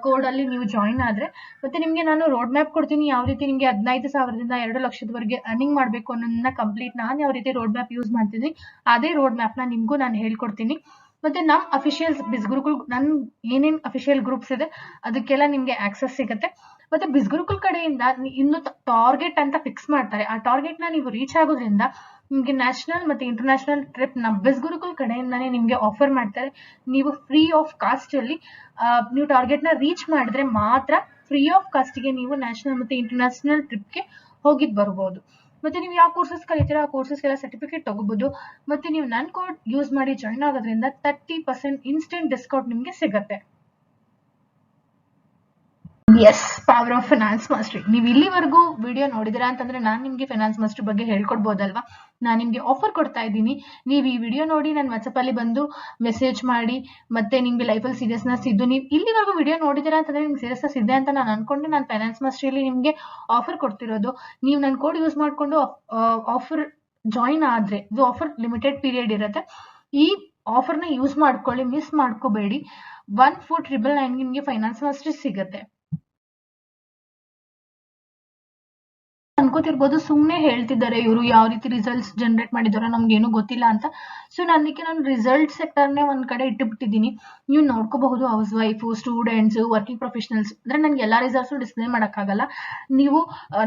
ಕೋಡ್ ಅಲ್ಲಿ ನೀವು ಜಾಯಿನ್ ಆದ್ರೆ. ಮತ್ತೆ ನಿಮ್ಗೆ ನಾನು ರೋಡ್ ಮ್ಯಾಪ್ ಕೊಡ್ತೀನಿ, ಯಾವ ರೀತಿ ನಿಮ್ಗೆ 15,000ದಿಂದ 2 ಲಕ್ಷದವರೆಗೆ ಅರ್ನಿಂಗ್ ಮಾಡ್ಬೇಕು ಅನ್ನೋದನ್ನ ಕಂಪ್ಲೀಟ್ ನಾನು ಯಾವ ರೀತಿ ರೋಡ್ ಮ್ಯಾಪ್ ಯೂಸ್ ಮಾಡ್ತಿದ್ದೀನಿ ಅದೇ ರೋಡ್ ಮ್ಯಾಪ್ ನ ನಿಮ್ಗೂ ನಾನು ಹೇಳ್ಕೊಡ್ತೀನಿ. ಮತ್ತೆ ನಮ್ ಅಫಿಷಿಯಲ್ ಬಿಸ್ಗುರುಕುಲ್ ನನ್ ಏನೇನ್ ಅಫಿಷಿಯಲ್ ಗ್ರೂಪ್ಸ್ ಇದೆ ಅದಕ್ಕೆಲ್ಲ ನಿಮ್ಗೆ ಆಕ್ಸೆಸ್ ಸಿಗುತ್ತೆ. ಮತ್ತೆ ಬಿಸ್ಗುರುಕುಲ್ ಕಡೆಯಿಂದ ಇನ್ನು ಟಾರ್ಗೆಟ್ ಅಂತ ಫಿಕ್ಸ್ ಮಾಡ್ತಾರೆ. ಆ ಟಾರ್ಗೆಟ್ ನ ನೀವು ರೀಚ್ ಆಗೋದ್ರಿಂದ ನಿಮ್ಗೆ ನ್ಯಾಷನಲ್ ಮತ್ತೆ ಇಂಟರ್ನ್ಯಾಷನಲ್ ಟ್ರಿಪ್ ನಮ್ಮ ಬಿಸ್ಗುರುಕುಲ್ ಕಡೆಯಿಂದಾನೇ ನಿಮ್ಗೆ ಆಫರ್ ಮಾಡ್ತಾರೆ. ನೀವು ಫ್ರೀ ಆಫ್ ಕಾಸ್ಟ್ ಅಲ್ಲಿ ನೀವು ಟಾರ್ಗೆಟ್ ನ ರೀಚ್ ಮಾಡಿದ್ರೆ ಮಾತ್ರ ಫ್ರೀ ಆಫ್ ಕಾಸ್ಟ್ ಗೆ ನೀವು ನ್ಯಾಷನಲ್ ಮತ್ತೆ ಇಂಟರ್ನ್ಯಾಷನಲ್ ಟ್ರಿಪ್ಗೆ ಹೋಗಿದ್ ಬರ್ಬೋದು. ಮತ್ತೆ ನೀವು ಯಾವ ಕೋರ್ಸಸ್ ಕಲಿತೀರಾ ಆ ಕೋರ್ಸಸ್ಗೆಲ್ಲ ಸರ್ಟಿಫಿಕೇಟ್ ತಗೋಬಹುದು. ಮತ್ತೆ ನೀವು ನನ್ನ ಕೋಡ್ ಯೂಸ್ ಮಾಡಿ ಜಾಯಿನ್ ಆಗೋದ್ರಿಂದ 30% ಇನ್ಸ್ಟೆಂಟ್ ಡಿಸ್ಕೌಂಟ್ ನಿಮ್ಗೆ ಸಿಗತ್ತೆ. Yes, power of finance mastery. ನೀವು ಇಲ್ಲಿವರೆಗೂ ವಿಡಿಯೋ ನೋಡಿದಿರಾ ಅಂತಂದ್ರೆ ನಾನು ನಿಮ್ಗೆ ಫೈನಾನ್ಸ್ ಮಾಸ್ಟರಿ ಬಗ್ಗೆ ಹೇಳ್ಕೊಡ್ಬೋದಲ್ವಾ. ನಾನು ನಿಮ್ಗೆ ಆಫರ್ ಕೊಡ್ತಾ ಇದ್ದೀನಿ. ನೀವು ಈ ವಿಡಿಯೋ ನೋಡಿ ನನ್ನ ವಾಟ್ಸಪ್ ಅಲ್ಲಿ ಬಂದು ಮೆಸೇಜ್ ಮಾಡಿ ಮತ್ತೆ ನಿಮ್ಗೆ ಲೈಫಲ್ಲಿ ಸೀರಿಯಸ್ನೆಸ್ ಇದ್ದು ನೀವು ಇಲ್ಲಿವರೆಗೂ ವಿಡಿಯೋ ನೋಡಿದಿರಾ ಅಂತಂದ್ರೆ ನಿಮ್ಗೆ ಸೀರಿಯಸ್ನೆಸ್ ಇದೆ ಅಂತ ನಾನು ಅನ್ಕೊಂಡು ನಾನು ಫೈನಾನ್ಸ್ ಮಾಸ್ಟರಿಯಲ್ಲಿ ನಿಮ್ಗೆ ಆಫರ್ ಕೊಡ್ತಿರೋದು. ನೀವು ನನ್ನ ಕೋಡ್ ಯೂಸ್ ಮಾಡ್ಕೊಂಡು ಆಫರ್ ಜಾಯಿನ್ ಆದ್ರೆ ಇದು ಆಫರ್ ಲಿಮಿಟೆಡ್ ಪೀರಿಯಡ್ ಇರುತ್ತೆ. ಈ ಆಫರ್ ನ ಯೂಸ್ ಮಾಡ್ಕೊಳ್ಳಿ, ಮಿಸ್ ಮಾಡ್ಕೋಬೇಡಿ. 1499 ನಿಮ್ಗೆ ಫೈನಾನ್ಸ್ ಮಾಸ್ಟರಿ ಸಿಗುತ್ತೆ. ಅನ್ಕೋತಿರ್ಬೋದು ಸುಮ್ನೆ ಹೇಳ್ತಿದ್ದಾರೆ ಇವರು, ಯಾವ ರೀತಿ ರಿಸಲ್ಟ್ಸ್ ಜನರೇಟ್ ಮಾಡಿದಾರೋ ನಮ್ಗೆ ಏನು ಗೊತ್ತಿಲ್ಲ ಅಂತ. ಸೊ ಅದಕ್ಕೆ ನಾನು ರಿಸಲ್ಟ್ ಸೆಕ್ಟರ್ನೇ ಒಂದ್ ಕಡೆ ಇಟ್ಟುಬಿಟ್ಟಿದ್ದೀನಿ. ನೀವು ನೋಡ್ಕೋಬಹುದು house wife, students, working professionals ಅಂದ್ರೆ ನನ್ಗೆ ಎಲ್ಲಾ ರಿಸಲ್ಟ್ಸ್ ಡಿಸ್ಪ್ಲೇ ಮಾಡಕ್ಕಾಗಲ್ಲ. ನೀವು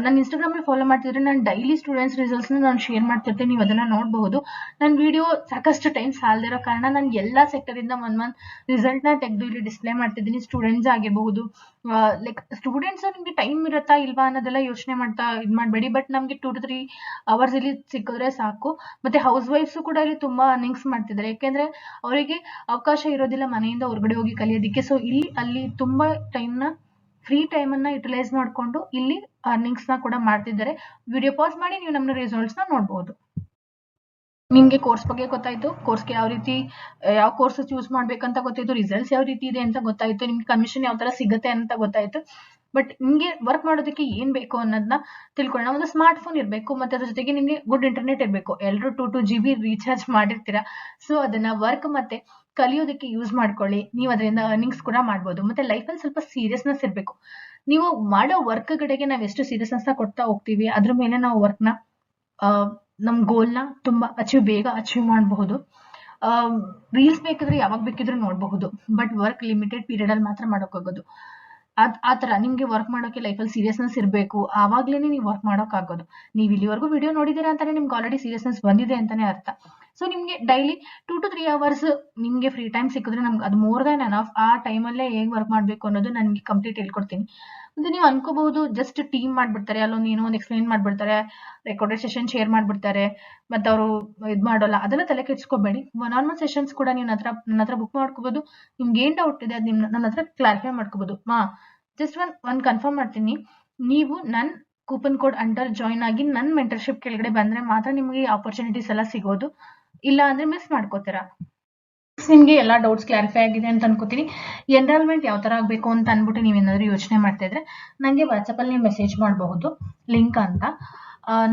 ನನ್ನ ಇನ್ಸ್ಟಾಗ್ರಾಮ್ ಅಲ್ಲಿ ಫಾಲೋ ಮಾಡ್ತಿದ್ರೆ ನಾನು ಡೈಲಿ ಸ್ಟೂಡೆಂಟ್ಸ್ ರಿಸಲ್ಟ್ಸ್ ನಾನು ಶೇರ್ ಮಾಡ್ತಿರ್ತೀನಿ, ನೀವು ಅದನ್ನ ನೋಡಬಹುದು. ನನ್ನ ವಿಡಿಯೋ ಸಾಕಷ್ಟು ಟೈಮ್ ಸಾಲದಿರೋ ಕಾರಣ ನಾನು ಎಲ್ಲಾ ಸೆಕ್ಟರ್ ಇಂದ ಒಂದ್ ರಿಸಲ್ಟ್ ನ ತೆಗೆದು ಇಲ್ಲಿ ಡಿಸ್ಪ್ಲೇ ಮಾಡ್ತಿದ್ದೀನಿ. ಸ್ಟೂಡೆಂಟ್ಸ್ ಆಗಿರಬಹುದು, ಲೈಕ್ ಸ್ಟೂಡೆಂಟ್ಸ್ ನಿಮ್ಗೆ ಟೈಮ್ ಇರುತ್ತಾ ಇಲ್ವಾ ಅನ್ನೋದೆಲ್ಲ ಯೋಚನೆ ಮಾಡ್ತಾ ಇದ್ ಮಾಡ್ಬೇಡಿ. ಬಟ್ ನಮ್ಗೆ 2 to 3 hours ಇಲ್ಲಿ ಸಿಕ್ಕಿದ್ರೆ ಸಾಕು. ಮತ್ತೆ ಹೌಸ್ ವೈಫ್ಸ್ ಕೂಡ ಇಲ್ಲಿ ತುಂಬಾ ಅರ್ನಿಂಗ್ಸ್ ಮಾಡ್ತಿದ್ದಾರೆ, ಯಾಕೆಂದ್ರೆ ಅವರಿಗೆ ಅವಕಾಶ ಇರೋದಿಲ್ಲ ಮನೆಯಿಂದ ಹೊರಗಡೆ ಹೋಗಿ ಕಲಿಯೋದಿಕ್ಕೆ. ಸೊ ಇಲ್ಲಿ ಅಲ್ಲಿ ತುಂಬಾ ಫ್ರೀ ಟೈಮ್ ಅನ್ನ ಯುಟಿಲೈಸ್ ಮಾಡ್ಕೊಂಡು ಇಲ್ಲಿ ಅರ್ನಿಂಗ್ಸ್ ನ ಕೂಡ ಮಾಡ್ತಿದ್ದಾರೆ. ವಿಡಿಯೋ ಪಾಸ್ ಮಾಡಿ ನೀವು ನಮ್ಮ ರಿಸಲ್ಟ್ಸ್ ನ ನೋಡಬಹುದು. ನಿಮ್ಗೆ ಕೋರ್ಸ್ ಬಗ್ಗೆ ಗೊತ್ತಾಯ್ತು, ಕೋರ್ಸ್ಗೆ ಯಾವ ಕೋರ್ಸ್ ಚೂಸ್ ಮಾಡ್ಬೇಕಂತ ಗೊತ್ತಾಯ್ತು, ರಿಸಲ್ಟ್ಸ್ ಯಾವ ರೀತಿ ಇದೆ ಅಂತ ಗೊತ್ತಾಯ್ತು, ನಿಮ್ಗೆ ಕಮಿಷನ್ ಯಾವ ತರ ಸಿಗುತ್ತೆ ಅಂತ ಗೊತ್ತಾಯ್ತು. ಬಟ್ ನಿಮ್ಗೆ ವರ್ಕ್ ಮಾಡೋದಕ್ಕೆ ಏನ್ ಬೇಕು ಅನ್ನೋದನ್ನ ತಿಳ್ಕೊಳ್ಳೋಣ. ಒಂದು ಸ್ಮಾರ್ಟ್ ಫೋನ್ ಇರಬೇಕು, ಮತ್ತೆ ಅದ್ರ ಜೊತೆಗೆ ನಿಮ್ಗೆ ಗುಡ್ ಇಂಟರ್ನೆಟ್ ಇರಬೇಕು. ಎಲ್ಲರೂ 2 GB ರೀಚಾರ್ಜ್ ಮಾಡಿರ್ತೀರಾ. ಸೊ ಅದನ್ನ ವರ್ಕ್ ಮತ್ತೆ ಕಲಿಯೋದಕ್ಕೆ ಯೂಸ್ ಮಾಡ್ಕೊಳ್ಳಿ. ನೀವು ಅದರಿಂದ ಅರ್ನಿಂಗ್ಸ್ ಕೂಡ ಮಾಡ್ಬೋದು. ಮತ್ತೆ ಲೈಫಲ್ಲಿ ಸ್ವಲ್ಪ ಸೀರಿಯಸ್ನೆಸ್ ಇರಬೇಕು. ನೀವು ಮಾಡೋ ವರ್ಕ್ ಕಡೆಗೆ ನಾವು ಎಷ್ಟು ಸೀರಿಯಸ್ನೆಸ್ ನ ಕೊಡ್ತಾ ಹೋಗ್ತೀವಿ ಅದ್ರ ಮೇಲೆ ನಾವು ವರ್ಕ್ ನ ನಮ್ ಗೋಲ್ ನ ತುಂಬಾ ಬೇಗ ಅಚೀವ್ ಮಾಡಬಹುದು. ರೀಲ್ಸ್ ಬೇಕಿದ್ರೆ ಯಾವಾಗ ಬೇಕಿದ್ರು ನೋಡಬಹುದು, ಬಟ್ ವರ್ಕ್ ಲಿಮಿಟೆಡ್ ಪೀರಿಯಡ್ ಅಲ್ಲಿ ಮಾತ್ರ ಮಾಡೋಕ್ಕಾಗೋದು. ಆತರ ನಿಮ್ಗೆ ವರ್ಕ್ ಮಾಡೋಕೆ ಲೈಫಲ್ಲಿ ಸೀರಿಯಸ್ನೆಸ್ ಇರಬೇಕು, ಆವಾಗ್ಲೇನೆ ನೀವು ವರ್ಕ್ ಮಾಡೋಕ್ ಆಗೋದು. ನೀವು ಇಲ್ಲಿವರೆಗೂ ವಿಡಿಯೋ ನೋಡಿದೀರಾ ಅಂತಾನೆ ನಿಮ್ಗೆ ಆಲ್ರೆಡಿ ಸೀರಿಯಸ್ನೆಸ್ ಬಂದಿದೆ ಅಂತಾನೆ ಅರ್ಥ. ಸೊ ನಿಮ್ಗೆ ಡೈಲಿ 2 to 3 hours ನಿಮ್ಗೆ ಫ್ರೀ ಟೈಮ್ ಸಿಕ್ಕಿದ್ರೆ ನಮ್ಗೆ ಅದು ಮೋರ್ ದನ್ ಎನಫ್. ಆ ಟೈಮಲ್ಲೇ ಹೇಗ್ ವರ್ಕ್ ಮಾಡ್ಬೇಕು ಅನ್ನೋದು ನನ್ಗೆ ಕಂಪ್ಲೀಟ್ ಹೇಳ್ಕೊಡ್ತೀನಿ. ಮತ್ತೆ ನೀವು ಅನ್ಕೋಬಹುದು ಜಸ್ಟ್ ಟೀಮ್ ಮಾಡ್ಬಿಡ್ತಾರೆ, ಅಲ್ಲೊಂದು ಏನೋ ಒಂದು ಎಕ್ಸ್ಪ್ಲೈನ್ ಮಾಡ್ಬಿಡ್ತಾರೆ, ರೆಕಾರ್ಡೆಡ್ ಸೆಷನ್ ಶೇರ್ ಮಾಡ್ಬಿಡ್ತಾರೆ, ಮತ್ತೆ ಅವರು ಇದ್ ಮಾಡೋಲ್ಲ. ಅದನ್ನ ತಲೆ ಕೆಡ್ಸ್ಕೋಬೇಡಿ. 1-on-1 ಸೆಷನ್ಸ್ ಕೂಡ ನೀವು ನನ್ನ ಹತ್ರ ಬುಕ್ ಮಾಡ್ಕೋಬಹುದು. ನಿಮ್ಗೆ ಏನ್ ಡೌಟ್ ಇದೆ ಅದ್ ನನ್ನ ಹತ್ರ ಕ್ಲಾರಿಫೈ ಮಾಡ್ಕೋಬಹುದು. ಜಸ್ಟ್ ಒಂದ್ ಕನ್ಫರ್ಮ್ ಮಾಡ್ತೀನಿ, ನೀವು ನನ್ ಕೂಪನ್ ಕೋಡ್ ಅಂಡರ್ ಜಾಯಿನ್ ಆಗಿ ನನ್ ಮೆಂಟರ್ಶಿಪ್ ಕೆಳಗಡೆ ಬಂದ್ರೆ ಮಾತ್ರ ನಿಮ್ಗೆ ಆಪರ್ಚುನಿಟೀಸ್ ಎಲ್ಲ ಸಿಗೋದು, ಇಲ್ಲ ಅಂದ್ರೆ ಮಿಸ್ ಮಾಡ್ಕೋತೀರಾ. ನಿಮ್ಗೆ ಎಲ್ಲಾ ಡೌಟ್ಸ್ ಕ್ಲಾರಿಫೈ ಆಗಿದೆ ಅಂತ ಅನ್ಕೋತೀನಿ. ಎನ್ರೋಲ್ಮೆಂಟ್ ಯಾವ ತರ ಆಗ್ಬೇಕು ಅಂತ ಅನ್ಬಿಟ್ಟು ನೀವೇನಾದ್ರೂ ಯೋಚನೆ ಮಾಡ್ತಾ ಇದ್ರೆ ನಂಗೆ ವಾಟ್ಸಪ್ ಅಲ್ಲಿ ಮೆಸೇಜ್ ಮಾಡಬಹುದು, ಲಿಂಕ್ ಅಂತ.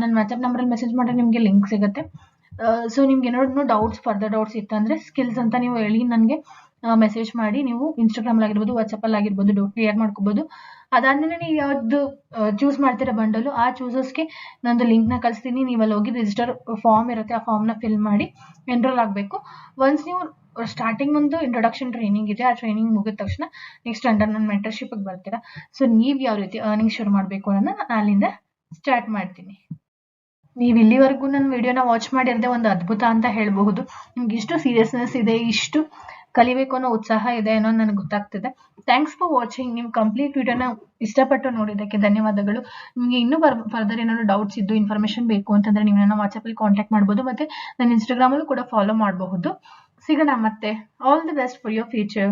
ನನ್ನ ವಾಟ್ಸಪ್ ನಂಬರ್ ಅಲ್ಲಿ ಮೆಸೇಜ್ ಮಾಡಿದ್ರೆ ನಿಮ್ಗೆ ಲಿಂಕ್ ಸಿಗುತ್ತೆ. ಸೊ ನಿಮ್ಗೆ ಏನಾದ್ರು ಡೌಟ್ಸ್ ಫರ್ದರ್ ಡೌಟ್ಸ್ ಇತ್ತಂದ್ರೆ ಸ್ಕಿಲ್ಸ್ ಅಂತ ನೀವು ಹೇಳಿ ನನಗೆ ಮೆಸೇಜ್ ಮಾಡಿ. ನೀವು ಇನ್ಸ್ಟಾಗ್ರಾಮ್ ಆಗಿರ್ಬೋದು, ವಾಟ್ಸಪ್ ಅಲ್ಲಿ ಆಗಿರ್ಬೋದು ಡೌಟ್ ಕ್ಲಿಯರ್ ಮಾಡ್ಕೋಬಹುದು. ಅದಾದ್ಮೇಲೆ ನೀವು ಯಾವ್ದು ಚೂಸ್ ಮಾಡ್ತೀರಾ ಬಂಡಲು, ಆ ಚೂಸಸ್ಗೆ ನಂದು ಲಿಂಕ್ ನ ಕಳಿಸ್ತೀನಿ. ನೀವು ಅಲ್ಲಿ ಹೋಗಿ ರಿಜಿಸ್ಟರ್ ಫಾರ್ಮ್ ಇರುತ್ತೆ, ಆ ಫಾರ್ಮ್ ನ ಫಿಲ್ ಮಾಡಿ ಎನ್ರೋಲ್ ಆಗ್ಬೇಕು. ಒನ್ಸ್ ನೀವು ಸ್ಟಾರ್ಟಿಂಗ್ ಒಂದು ಇಂಟ್ರೊಡಕ್ಷನ್ ಟ್ರೈನಿಂಗ್ ಇದೆ. ಆ ಟ್ರೈನಿಂಗ್ ಮುಗಿದ ತಕ್ಷಣ ನೆಕ್ಸ್ಟ್ ಅಂಡರ್ ನನ್ನ ಮೆಂಟರ್ಶಿಪ್ ಬರ್ತೀರಾ. ಸೊ ನೀವ್ ಯಾವ ರೀತಿ ಅರ್ನಿಂಗ್ ಶುರು ಮಾಡ್ಬೇಕು ಅನ್ನೋದನ್ನ ನಾನು ಅಲ್ಲಿಂದ ಸ್ಟಾರ್ಟ್ ಮಾಡ್ತೀನಿ. ನೀವು ಇಲ್ಲಿವರೆಗೂ ನನ್ನ ವಿಡಿಯೋನ ವಾಚ್ ಮಾಡಿರದೆ ಒಂದು ಅದ್ಭುತ ಅಂತ ಹೇಳಬಹುದು. ನಿಮ್ಗೆ ಇಷ್ಟು ಸೀರಿಯಸ್ನೆಸ್ ಇದೆ, ಇಷ್ಟು ಕಲಿಬೇಕು ಅನ್ನೋ ಉತ್ಸಾಹ ಇದೆ ಅನ್ನೋದು ನನಗೆ ಗೊತ್ತಾಗ್ತಿದೆ. Thanks for watching. ನೀವು ಕಂಪ್ಲೀಟ್ ವಿಡಿಯೋನ ಇಷ್ಟಪಟ್ಟು ನೋಡಿದ್ದಕ್ಕೆ ಧನ್ಯವಾದಗಳು. ನಿಮಗೆ ಇನ್ನೂ ಫರ್ದರ್ ಏನಾದ್ರು ಡೌಟ್ಸ್ ಇದ್ದು ಇನ್ಫಾರ್ಮೇಶನ್ ಬೇಕು ಅಂತಂದ್ರೆ ನೀವು ನನ್ನ ವಾಟ್ಸಪ್ಪಲ್ಲಿ ಕಾಂಟ್ಯಾಕ್ಟ್ ಮಾಡ್ಬೋದು, ಮತ್ತೆ ನನ್ನ ಇನ್ಸ್ಟಾಗ್ರಾಮಲ್ಲೂ ಕೂಡ ಫಾಲೋ ಮಾಡಬಹುದು. ಸಿಗೋಣ ಮತ್ತೆ. All the best for your future.